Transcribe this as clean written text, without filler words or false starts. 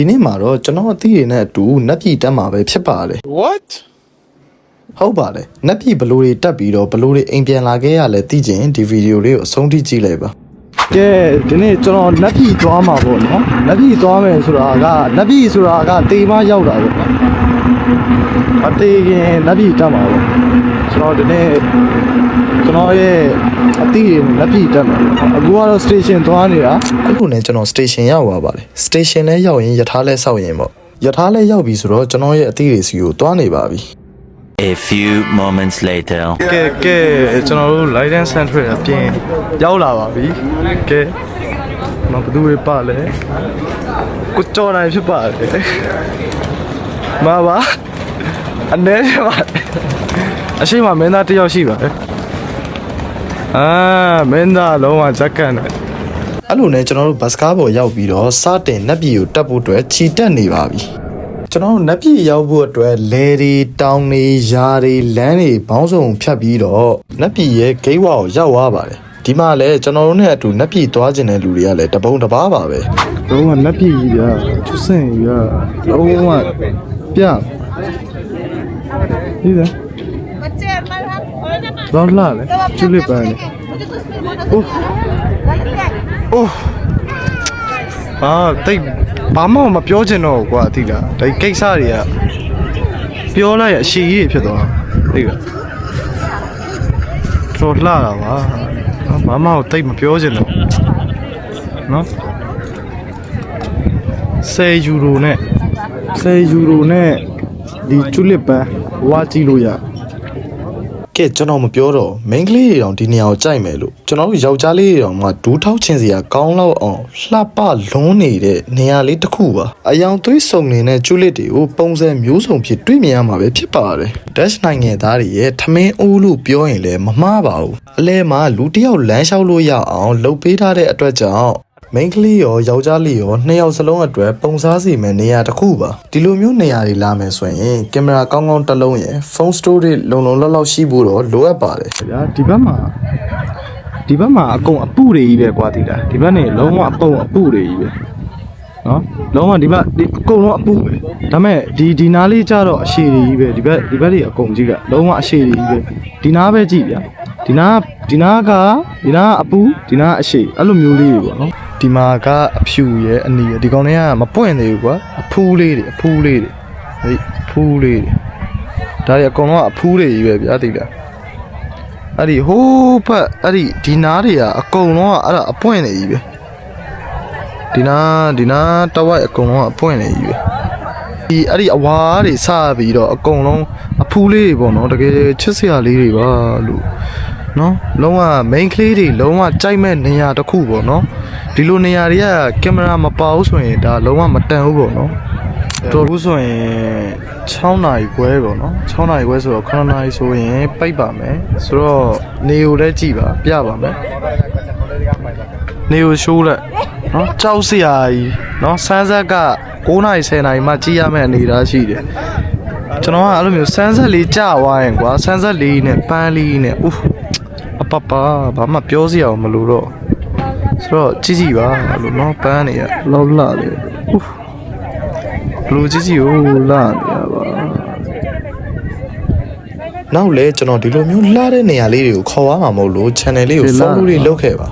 ဒီနေ့မှာတော့ကျွန်တော်အသီးတွေနဲ့အတူနက်ပြည်တက်မှာပဲဖြစ်ပါတယ် What ဟုတ်ပါတယ်နက်ပြည်ဘလိုတွေတက်ပြီးတော့ဘလိုတွေအိမ်ပြန်လာခဲ့ရလဲသိချင်ဒီဗီဒီယိုလေးကိုအဆုံးထိကြည့်လိုက်ပါကဲဒီနေ့ကျွန်တော်နက်ပြည်သွားမှာပေါ့နော်နက်ပြည်သွားမယ်ဆိုတာကနက်ပြည်ဆိုတာကတေမရောက်တာပေါ့နော်အသေးခင်နက်ပြည်တက်မှာပေါ့ကျွန်တော်ဒီနေ့ကျွန်တော်ရဲ့အသီးတွေနက်ပြည်တက်မှာပေါ့အခုကတော့ station သွားနေတာအခုနဲ့ကျွန်တော် station ရောက်သွားပါတယ် station လဲရောက်ရင်ယထာလဲစောက်ရင်ပေါ့ယထာလဲရောက်ပြီဆိုတော့ကျွန်တော်ရဲ့အသီးတွေစီကိုသွားနေပါပြီA few moments later ကဲကျွန်တော်တို့ license center အပြင်ရောက်လာပါပြီကဲမဘသူတွေပါလဲကိုကြော်နိုင်ဖြစ်ပါတယ်မပါအနေနဲ့ပါအရှိမမင်းသားတယောက်ရှိပါတယ်မင်းသားလုံးဝဇက်ကန်တယ်အဲ့လိုနဲ့ကျွန်တော်တို့ဘတ်စကားပေါ်ရောက်ပြီးတော့စတင်နက်ပြည်ကိုတက်ဖို့အတွက်ခြိတက်နေပါပြီကျွန်တော်တို့နက်ပြည်ရောက်ဖို့အတွက်လဲတွေတောင်တွေယာတွေလမ်းတွေဘောင်းစုံဖြတ်ပြီးတော့နက်ပြည်ရဲ့ဂိတ်ဝါကိုရောက်သွားပါတယ်ဒီမှာလည်းကျွန်တော်တို့နဲ့အတူနက်ပြည်သွားကျင်တဲ့လူတွေကလည်းတပုံတပားပါပဲလုံးဝနက်ပြည်ကြီးကသူစင်ကြီးကလုံးဝပြဒီလေတော့လာလေကျူလစ်ပန်းလေအိုးတိတ်ဘာမှမပြောချင်တော့ကွာသိလားဒီကိစ္စတွေကပြောလိုက်ရအရှိကြီးဖြစ်သွားသိလားတော်လှတာပါဘာမှတိတ်မပြောချင်တော့နော်10 ယူရိုနဲ့ဒီကျူလစ်ပန်းဝါကြည့်လို့ရကဲကျွန်တော်မပြောတော့မိန်းကလေးတွေတောင်ဒီနေရာကိုကြိုက်မယ်လို့ကျွန်တော်တို့ယောက်ျားလေးတွေတောင်မှဒူးထောက်ချင်စရာကောင်းလောက်အောင်လှပလွန်းနေတဲ့နေရာလေးတစ်ခုပါအယောင်သွေးစုံနေတဲ့ကျူလစ်တွေကိုပုံစံမျိုးစုံဖြစ်တွေ့မြင်ရမှာပဲဖြစ်ပါတယ်ဒက်ရှ်နိုင်ငံသားတွေရဲ့ထမင်းအိုးလို့ပြောရင်လည်းမမှားပါဘူးအလဲမှာလူတစ်ယောက်လမ်းလျှောက်လို့ရအောင်လှုပ်ပေးထားတဲ့အတွက်ကြောင့်မိန်းကလေးရောယောက်ျားလေးရောနှစ်ယောက်စလုံးအတွက်ပုံစားစီမယ်နေရာတစ်ခုပါဒီလိုမျိုးနေရာတွေလာမယ်ဆိုရင်ကင်မရာကောင်းကောင်းတစ်လုံးရယ်ဖုန်းစတိုရေးလုံလောက်ရှိဖို့တော့လိုအပ်ပါတယ်ဗျာဒီဘက်မှာအကုန်အပုတွေကြီးပဲကွာဒီလားဒီဘက်နေလုံးဝအကုန်အပုတွေကြီးပဲနော်လုံးဝဒီဘက်အကုန်လုံးအပုပဲဒါမဲ့ဒီနားလေးကျတော့အရှည်တွေကြီးပဲဒီဘက်တွေအကုန်ကြီးကလုံးဝအရှည်တွေကြီးပဲဒီနားပဲကြည့်ဗျာဒီနားကအပုဒီနားအရှည်အဲ့လိုမျိုးလေးတွေပေါ့နော်ဒီမှာကအဖြူရဲ့အနီရဲ့ဒီကောင်တွေကမပွင့်သေးဘူးကွာအဖူးလေးတွေဟေးဖူးလေးတွေဒါတွေအကုန်လုံးကအဖူးတွေကြီးပဲဗျာသိလားအဲ့ဒီဟိုးဖက်အဲ့ဒီနားတွေကအကုန်လုံးကအဲ့ဒါအပွင့်နေကြီးပဲဒီနားတဝိုက်အကုန်လုံးကအပွင့်နေကြီးပဲဒီအဲ့ဒီအဝါတွေစပြီးတော့အကုန်လုံးအဖူးလေးတွေပေါ့နော်တကယ်ချစ်စရာလေးတွေပါလို့နော်လုံးဝ main ကလေးတွေလုံးဝကြိုက်မဲ့နေရာတစ်ခုပေါ့နော်ဒီလိုနေရာတွေကကင်မရာမပါဘူးဆိုရင်ဒါလုံးဝမတန်ဘူးပေါ့နော်တော်ဘူးဆိုရင်6နာရီခွဲပေါ့နော်6နာရီခွဲဆိုတော့9နာရီဆိုရင်ပိတ်ပါမယ်ဆိုတော့နေကိုလည်းကြည့်ပါပြပါမယ်နေကိုရှိုးလိုက်နော်ကြောက်စရာကြီးနော်ဆန်းဆက်က9နာရီ10နာရီမှကြည့်ရမယ့်အနေအထားရှိတယ်ကျွန်တော်ကအဲ့လိုမျိုးဆန်းဆက်လေးကြာသွားရင်ကွာဆန်းဆက်လေးနဲ့ပန်းလေးနဲ့အပပဘာမှပြောစရာမလိုတော့ဆိုတော့ကြည့်ပါလို့နော်ပန်းနေရလောက်လာတယ်လူကြည့်ကိုလာနေရပါနောက်လေကျွန်တော်ဒီလိုမျိုးလှတဲ့နေရာလေးတွေကိုခေါ်ရမှာမဟုတ်လို့ channel လေးကို follow လေးလုပ်ခဲ့ပါ